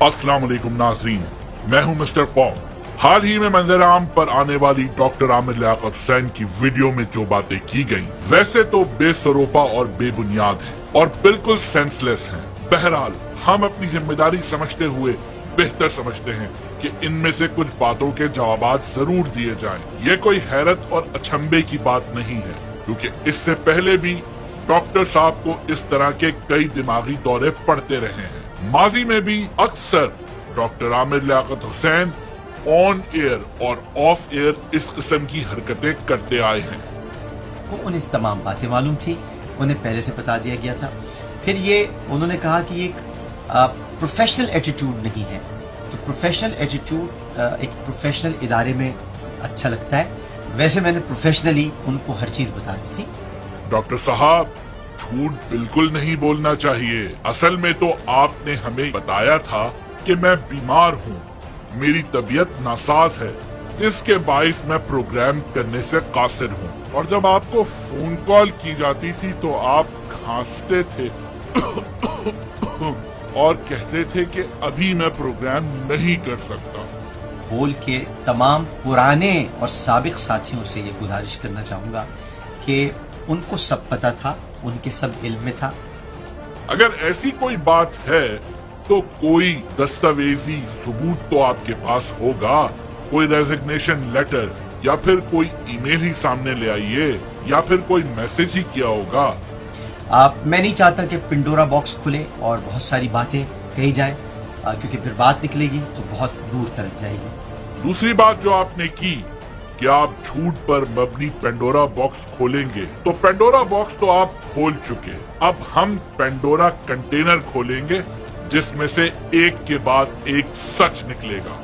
अस्सलाम वालेकुम नाज़रीन, मैं हूं मिस्टर पॉम। हाल ही में मंजर आम पर आने वाली डॉक्टर आमिर लियाकत हुसैन की वीडियो में जो बातें की गयी वैसे तो बेसरोपा और बेबुनियाद हैं और बिल्कुल सेंसलेस हैं। बहरहाल हम अपनी जिम्मेदारी समझते हुए बेहतर समझते हैं कि इनमें से कुछ बातों के जवाब जरूर दिए जाएं। ये कोई हैरत और अचंभे की बात नहीं है, क्योंकि इससे पहले भी डॉक्टर साहब को इस तरह के कई दिमागी दौरे पड़ते रहे हैं। माजी में भी अक्सर doctor Aamir Liaquat Hussain on air और ऑफ एयर इस किस्म की हरकतें करते आए हैं। उन्हें तमाम बातें मालूम थी, उन्हें पहले से बता दिया गया था। फिर ये उन्होंने कहा कि ये एक प्रोफेशनल एटीट्यूड नहीं है, तो प्रोफेशनल एटीट्यूड एक प्रोफेशनल इदारे में अच्छा लगता है। वैसे मैंने प्रोफेशनली उनको हर चीज बता दी थी। डॉक्टर साहब, झूठ बिल्कुल नहीं बोलना चाहिए। असल में तो आपने हमें बताया था कि मैं बीमार हूँ, मेरी तबीयत नासाज है, इसके बाइस मैं प्रोग्राम करने से कासिर हूँ। और जब आपको फोन कॉल की जाती थी तो आप खांसते थे और कहते थे कि अभी मैं प्रोग्राम नहीं कर सकता। बोल के तमाम पुराने और साबिक साथियों से ये गुजारिश करना चाहूंगा कि उनको सब पता था, उनके सब इल्म में था। अगर ऐसी कोई बात है तो कोई दस्तावेजी सबूत तो आपके पास होगा, कोई रेजिग्नेशन लेटर या फिर कोई ईमेल ही सामने ले आइए या फिर कोई मैसेज ही किया होगा। मैं नहीं चाहता कि पिंडोरा बॉक्स खुले और बहुत सारी बातें कही जाए, क्योंकि फिर बात निकलेगी तो बहुत दूर तक जाएगी। दूसरी बात जो आपने की कि आप झूठ पर मबनी पेंडोरा बॉक्स खोलेंगे, तो पेंडोरा बॉक्स तो आप खोल चुके। अब हम पेंडोरा कंटेनर खोलेंगे जिसमें से एक के बाद एक सच निकलेगा।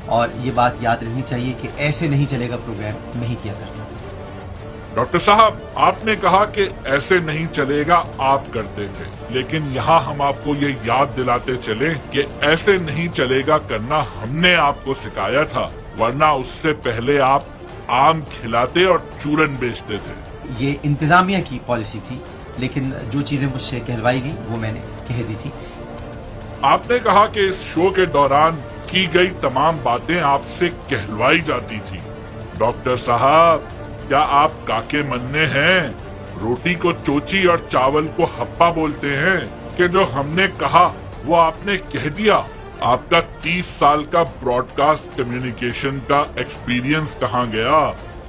और ये बात याद रखनी चाहिए कि ऐसे नहीं चलेगा प्रोग्राम, नहीं किया करते थे। डॉक्टर साहब, आपने कहा कि ऐसे नहीं चलेगा आप करते थे, लेकिन यहाँ हम आपको ये याद दिलाते चले कि ऐसे नहीं चलेगा करना हमने आपको सिखाया था, वरना उससे पहले आप आम खिलाते और चूरन बेचते थे। ये इंतजामिया की पॉलिसी थी, लेकिन जो चीजें मुझसे कहलवाई गई वो मैंने कह दी थी। आपने कहा कि इस शो के दौरान की गई तमाम बातें आपसे कहलवाई जाती थी। डॉक्टर साहब, क्या आप काके मन्ने हैं? रोटी को चोची और चावल को हप्पा बोलते हैं कि जो हमने कहा वो आपने कह दिया। आपका 30 साल का ब्रॉडकास्ट कम्युनिकेशन का एक्सपीरियंस कहाँ गया?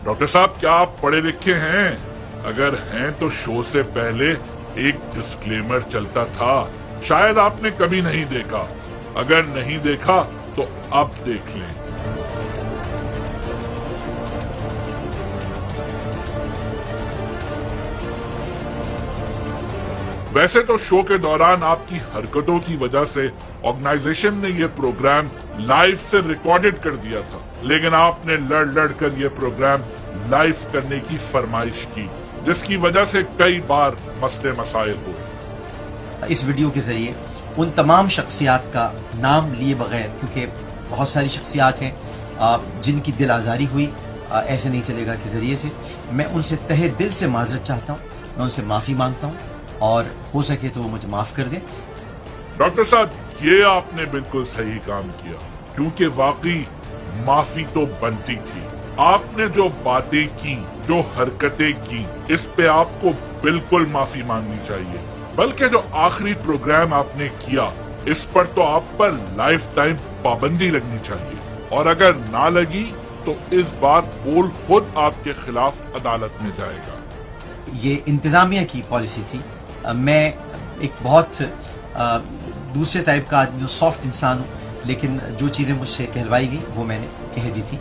डॉक्टर साहब, क्या आप पढ़े लिखे हैं? अगर हैं तो शो से पहले एक डिस्क्लेमर चलता था, शायद आपने कभी नहीं देखा। अगर नहीं देखा तो अब देख लें। वैसे तो शो के दौरान आपकी हरकतों की वजह से ऑर्गेनाइजेशन ने ये प्रोग्राम लाइव से रिकॉर्डेड कर दिया था, लेकिन आपने लड़ कर ये प्रोग्राम लाइव करने की फरमाइश की, जिसकी वजह से कई बार मसले मसाइल हुए। इस वीडियो के जरिए उन तमाम शख्सियात का नाम लिए बगैर, क्योंकि बहुत सारी शख्सियात हैं जिनकी दिल आज़ारी हुई ऐसे नहीं चलेगा के जरिए से, मैं उनसे तहे दिल से माजरत चाहता हूँ, मैं उनसे माफ़ी मांगता हूँ और हो सके तो वो मुझे माफ़ कर दें। डॉक्टर साहब, ये आपने बिल्कुल सही काम किया, क्योंकि वाकई माफ़ी तो बनती थी। आपने जो बातें की, जो हरकतें की, इस पे आपको बिल्कुल माफ़ी मांगनी चाहिए। बल्कि जो आखिरी प्रोग्राम आपने किया, इस पर तो आप पर लाइफ टाइम पाबंदी लगनी चाहिए, और अगर ना लगी तो इस बार पोल खुद आपके खिलाफ अदालत में जाएगा। ये इंतजामिया की पॉलिसी थी। मैं एक बहुत दूसरे टाइप का आदमी हूँ, सॉफ्ट इंसान हूँ, लेकिन जो चीजें मुझसे कहलवाई गई वो मैंने कह दी थी।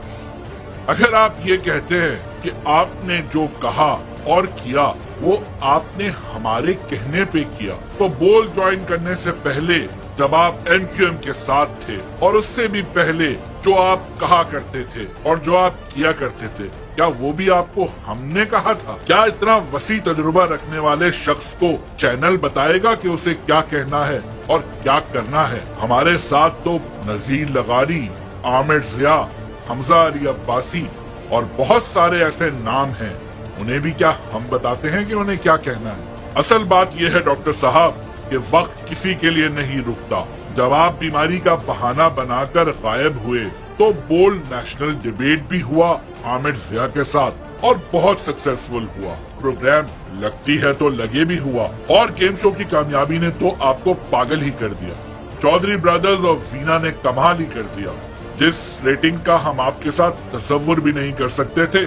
अगर आप ये कहते हैं कि आपने जो कहा और किया वो आपने हमारे कहने पे किया, तो बोल ज्वाइन करने से पहले जब आप एमक्यूएम के साथ थे, और उससे भी पहले जो आप कहा करते थे और जो आप किया करते थे, क्या वो भी आपको हमने कहा था? क्या इतना वसी तजुर्बा रखने वाले शख्स को चैनल बताएगा कि उसे क्या कहना है और क्या करना है? हमारे साथ तो नजीर लगारी, आमिर जिया, हमजा अली अब्बासी और बहुत सारे ऐसे नाम हैं। उन्हें भी क्या हम बताते हैं कि उन्हें क्या कहना है? असल बात यह है डॉक्टर साहब कि वक्त किसी के लिए नहीं रुकता। जब आप बीमारी का बहाना बनाकर गायब हुए तो बोल्ड नेशनल डिबेट भी हुआ आमिर जिया के साथ और बहुत सक्सेसफुल हुआ। प्रोग्राम लगती है तो लगे भी हुआ और गेम शो की कामयाबी ने तो आपको पागल ही कर दिया। चौधरी ब्रदर्स और वीना ने कमाल ही कर दिया। जिस रेटिंग का हम आपके साथ तसव्वुर भी नहीं कर सकते थे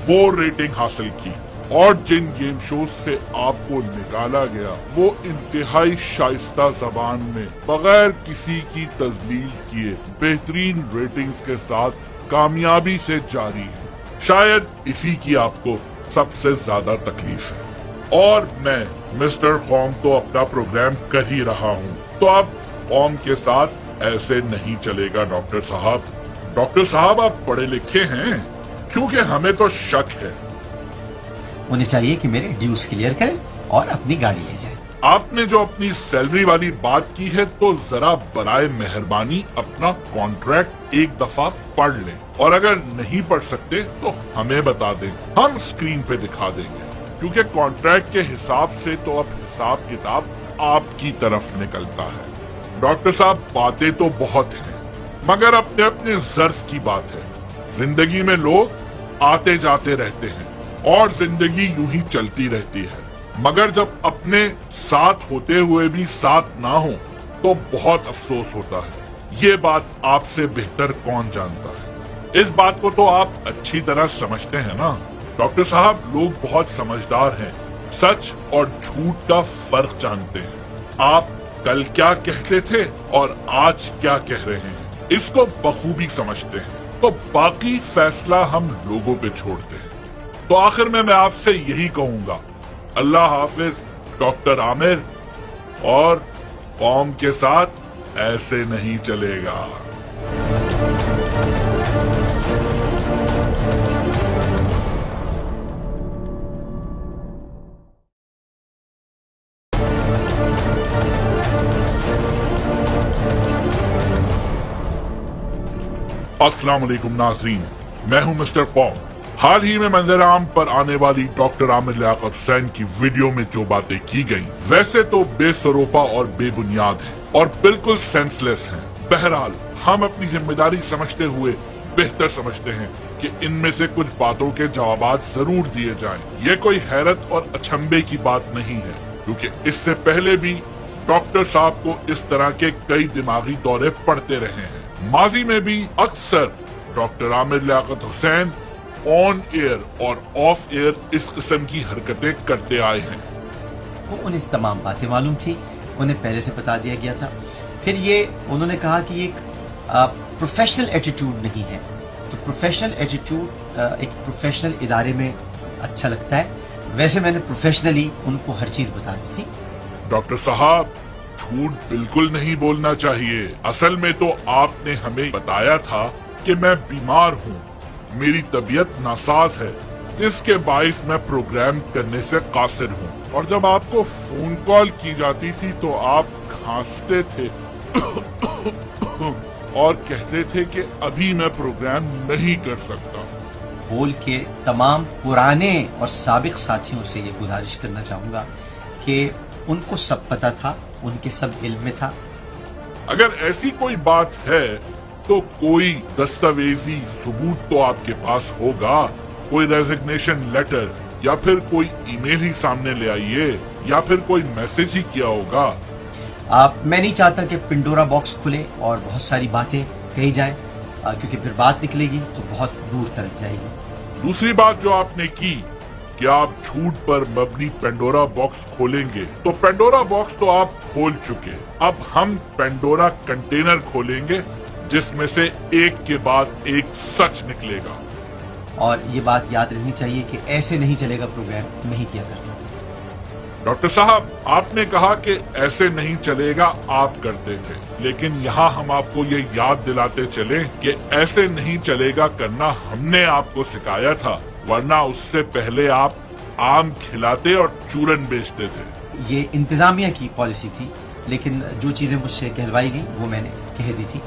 वो रेटिंग हासिल की और जिन गेम शो से आपको निकाला गया वो इंतहाई शाइस्ता जबान में बगैर किसी की तजलील किए बेहतरीन रेटिंग्स के साथ कामयाबी से जारी है। शायद इसी की आपको सबसे ज्यादा तकलीफ है। और मैं मिस्टर कौम तो अपना प्रोग्राम कर ही रहा हूँ, तो अब कौम के साथ ऐसे नहीं चलेगा डॉक्टर साहब। डॉक्टर साहब आप पढ़े लिखे हैं, क्योंकि हमें तो शक है। उन्हें चाहिए कि मेरे ड्यूज क्लियर करें और अपनी गाड़ी ले जाएं। आपने जो अपनी सैलरी वाली बात की है तो जरा बराए मेहरबानी अपना कॉन्ट्रैक्ट एक दफा पढ़ लें और अगर नहीं पढ़ सकते तो हमें बता दें, हम स्क्रीन पे दिखा देंगे। क्योंकि कॉन्ट्रैक्ट के हिसाब से तो अब हिसाब किताब आपकी तरफ निकलता है। डॉक्टर साहब बातें तो बहुत हैं, मगर अपने अपने जर्फ की बात है। जिंदगी में लोग आते जाते रहते हैं और जिंदगी यूं ही चलती रहती है, मगर जब अपने साथ होते हुए भी साथ ना हो तो बहुत अफसोस होता है। ये बात आपसे बेहतर कौन जानता है? इस बात को तो आप अच्छी तरह समझते हैं ना डॉक्टर साहब। लोग बहुत समझदार हैं, सच और झूठ का फर्क जानते हैं। आप कल क्या कहते थे और आज क्या कह रहे हैं, इसको बखूबी समझते हैं, तो बाकी फैसला हम लोगों पे छोड़ते हैं। तो आखिर में मैं आपसे यही कहूंगा, अल्लाह हाफिज डॉक्टर आमिर, और कौम के साथ ऐसे नहीं चलेगा। अस्सलाम वालेकुम नाज़रीन, मैं हूं मिस्टर पॉम। हाल ही में मंजर आम पर आने वाली डॉक्टर आमिर लियाकत हुसैन की वीडियो में जो बातें की गईं, वैसे तो बेसरोपा और बेबुनियाद हैं और बिल्कुल सेंसलेस हैं। बहरहाल हम अपनी जिम्मेदारी समझते हुए बेहतर समझते हैं कि इनमें से कुछ बातों के जवाबात जरूर दिए जाएं। ये कोई हैरत और अचंभे की बात नहीं है, क्योंकि इससे पहले भी डॉक्टर साहब को इस तरह के कई दिमागी दौरे पड़ते रहे हैं। माजी में भी अक्सर doctor Aamir Liaquat Hussain on air और ऑफ एयर इस किस्म की हरकतें करते आए हैं। वो उन्हें तमाम बातें मालूम थी, उन्हें पहले से बता दिया गया था। फिर ये उन्होंने कहा कि ये एक प्रोफेशनल एटीट्यूड नहीं है। तो प्रोफेशनल एटीट्यूड एक प्रोफेशनल इदारे में अच्छा लगता है। वैसे मैंने प्रोफेशनली उनको हर चीज बता दी थी। डॉक्टर साहब झूठ बिल्कुल नहीं बोलना चाहिए। असल में तो आपने हमें बताया था कि मैं बीमार हूँ, मेरी तबीयत नासाज है, जिसके बाइस मैं प्रोग्राम करने से कासिर हूँ। और जब आपको फोन कॉल की जाती थी तो आप खांसते थे और कहते थे कि अभी मैं प्रोग्राम नहीं कर सकता। बोल के तमाम पुराने और साबिक साथियों से ये गुजारिश करना चाहूंगा कि उनको सब पता था, उनके सब इल्म में था। अगर ऐसी कोई बात है तो कोई दस्तावेजी सबूत तो आपके पास होगा, कोई रेजिग्नेशन लेटर या फिर कोई ईमेल ही सामने ले आइए या फिर कोई मैसेज ही किया होगा। मैं नहीं चाहता कि पिंडोरा बॉक्स खुले और बहुत सारी बातें कही जाएं, क्योंकि फिर बात निकलेगी तो बहुत दूर तक जाएगी। दूसरी बात जो आपने की कि आप झूठ पर मबनी पेंडोरा बॉक्स खोलेंगे, तो पेंडोरा बॉक्स तो आप खोल चुके। अब हम पेंडोरा कंटेनर खोलेंगे जिसमें से एक के बाद एक सच निकलेगा। और ये बात याद रखनी चाहिए कि ऐसे नहीं चलेगा प्रोग्राम, नहीं किया करते थे। डॉक्टर साहब आपने कहा कि ऐसे नहीं चलेगा आप करते थे, लेकिन यहाँ हम आपको ये याद दिलाते चले कि ऐसे नहीं चलेगा करना हमने आपको सिखाया था, वरना उससे पहले आप आम खिलाते और चूरन बेचते थे। ये इंतजामिया की पॉलिसी थी, लेकिन जो चीजें मुझसे कहलवाई गई वो मैंने कह दी थी।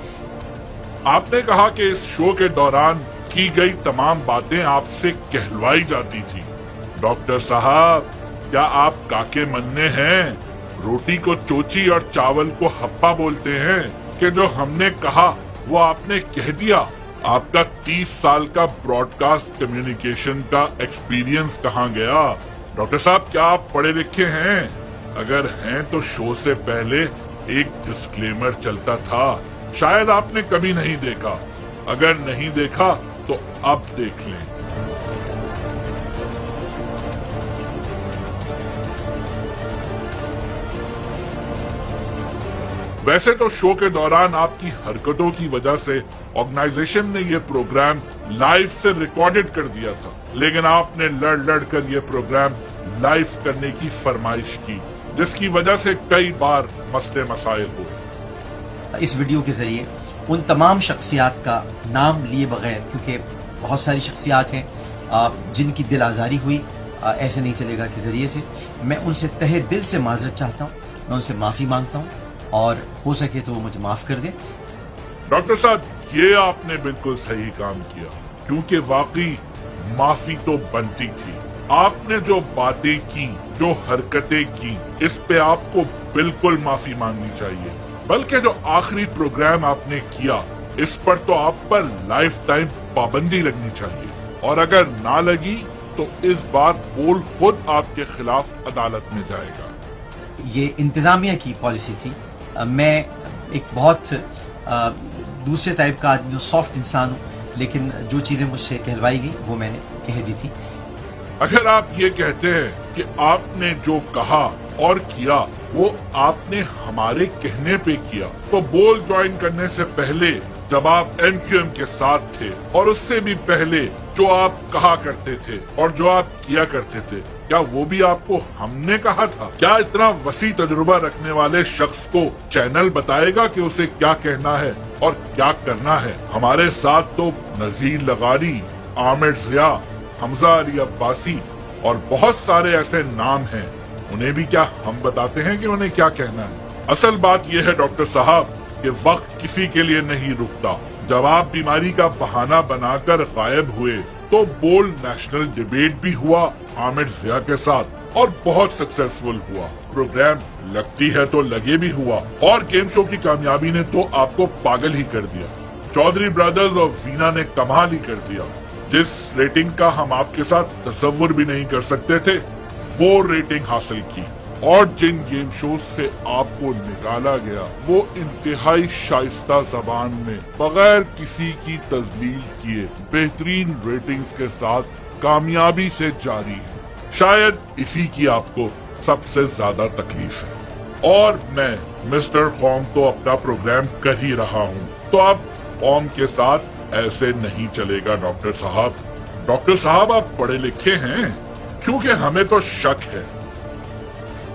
आपने कहा कि इस शो के दौरान की गई तमाम बातें आपसे कहलवाई जाती थी, डॉक्टर साहब, क्या आप काके मन्ने हैं? रोटी को चोची और चावल को हप्पा बोलते हैं कि जो हमने कहा वो आपने कह दिया। आपका 30 साल का ब्रॉडकास्ट कम्युनिकेशन का एक्सपीरियंस कहाँ गया? डॉक्टर साहब, क्या आप पढ़े लिखे हैं? अगर हैं तो शो से पहले एक डिस्क्लेमर चलता था, शायद आपने कभी नहीं देखा। अगर नहीं देखा तो अब देख लें। वैसे तो शो के दौरान आपकी हरकतों की वजह से ऑर्गेनाइजेशन ने ये प्रोग्राम लाइव से रिकॉर्डेड कर दिया था, लेकिन आपने लड़ कर ये प्रोग्राम लाइव करने की फरमाइश की, जिसकी वजह से कई बार मसले मसाइल हुए। इस वीडियो के जरिए उन तमाम शख्सियात का नाम लिए बगैर, क्योंकि बहुत सारी शख्सियात हैं जिनकी दिल आज़ारी हुई ऐसे नहीं चलेगा के जरिए से, मैं उनसे तहे दिल से माजरत चाहता हूँ, मैं उनसे माफ़ी मांगता हूँ और हो सके तो वो मुझे माफ़ कर दें। डॉक्टर साहब, ये आपने बिल्कुल सही काम किया, क्योंकि वाकई माफी तो बनती थी। आपने जो बातें की, जो हरकतें की, इस पे आपको बिल्कुल माफी मांगनी चाहिए। बल्कि जो आखिरी प्रोग्राम आपने किया, इस पर तो आप पर लाइफ टाइम पाबंदी लगनी चाहिए, और अगर ना लगी तो इस बार बोल खुद आपके खिलाफ अदालत में जाएगा। ये इंतजामिया की पॉलिसी थी। मैं एक बहुत दूसरे टाइप का आदमी हूँ, सॉफ्ट इंसान हूँ, लेकिन जो चीज़ें मुझसे कहलवाई गई वो मैंने कह दी थी। अगर आप ये कहते हैं कि आपने जो कहा और किया वो आपने हमारे कहने पे किया, तो बोल ज्वाइन करने से पहले जब आप एमक्यूएम के साथ थे, और उससे भी पहले जो आप कहा करते थे और जो आप किया करते थे, क्या वो भी आपको हमने कहा था? क्या इतना वसी तजुर्बा रखने वाले शख्स को चैनल बताएगा कि उसे क्या कहना है और क्या करना है? हमारे साथ तो नजीर लगारी, आमिर जिया, हमजा अली अब्बासी और बहुत सारे ऐसे नाम हैं, उन्हें भी क्या हम बताते हैं कि उन्हें क्या कहना है? असल बात यह है डॉक्टर साहब कि वक्त किसी के लिए नहीं रुकता। जब आप बीमारी का बहाना बनाकर गायब हुए तो बोल नेशनल डिबेट भी हुआ आमिर जिया के साथ, और बहुत सक्सेसफुल हुआ। प्रोग्राम लगती है तो लगे भी हुआ, और गेम शो की कामयाबी ने तो आपको पागल ही कर दिया। चौधरी ब्रदर्स और वीना ने कमाल ही कर दिया। जिस रेटिंग का हम आपके साथ तसव्वुर भी नहीं कर सकते थे, वो रेटिंग हासिल की, और जिन गेम शो से आपको निकाला गया वो इंतहाई शाइस्ता जबान में, बगैर किसी की तजलील किए, बेहतरीन रेटिंग्स के साथ कामयाबी से जारी है। शायद इसी की आपको सबसे ज्यादा तकलीफ है। और मैं मिस्टर कौम तो अपना प्रोग्राम कर ही रहा हूँ, तो अब कौम के साथ ऐसे नहीं चलेगा डॉक्टर साहब। डॉक्टर साहब, आप पढ़े लिखे हैं? क्योंकि हमें तो शक है।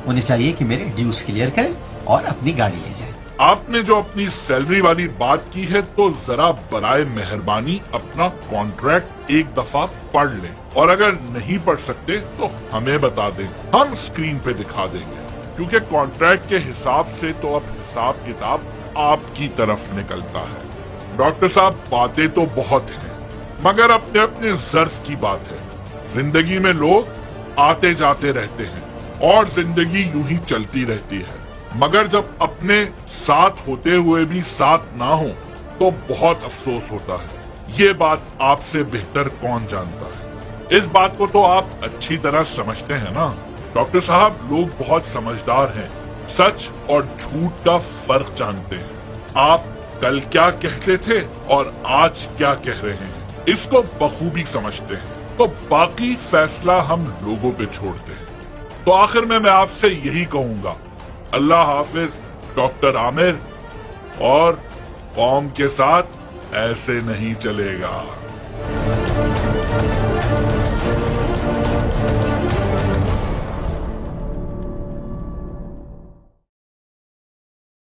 उन्हें चाहिए कि मेरे ड्यूज क्लियर करें और अपनी गाड़ी ले जाएं। आपने जो अपनी सैलरी वाली बात की है, तो जरा बराए मेहरबानी अपना कॉन्ट्रैक्ट एक दफा पढ़ लें, और अगर नहीं पढ़ सकते तो हमें बता दें, हम स्क्रीन पे दिखा देंगे। क्योंकि कॉन्ट्रैक्ट के हिसाब से तो अब हिसाब किताब आपकी तरफ निकलता है। डॉक्टर साहब, बातें तो बहुत हैं, मगर अपने अपने ज़र्फ की बात है। जिंदगी में लोग आते जाते रहते हैं और जिंदगी यूं ही चलती रहती है, मगर जब अपने साथ होते हुए भी साथ ना हो तो बहुत अफसोस होता है। ये बात आपसे बेहतर कौन जानता है? इस बात को तो आप अच्छी तरह समझते हैं ना डॉक्टर साहब। लोग बहुत समझदार हैं, सच और झूठ का फर्क जानते हैं। आप कल क्या कहते थे और आज क्या कह रहे हैं, इसको बखूबी समझते हैं, तो बाकी फैसला हम लोगों पे छोड़ते हैं। तो आखिर में मैं आपसे यही कहूंगा, अल्लाह हाफिज डॉक्टर आमिर, और कौम के साथ ऐसे नहीं चलेगा।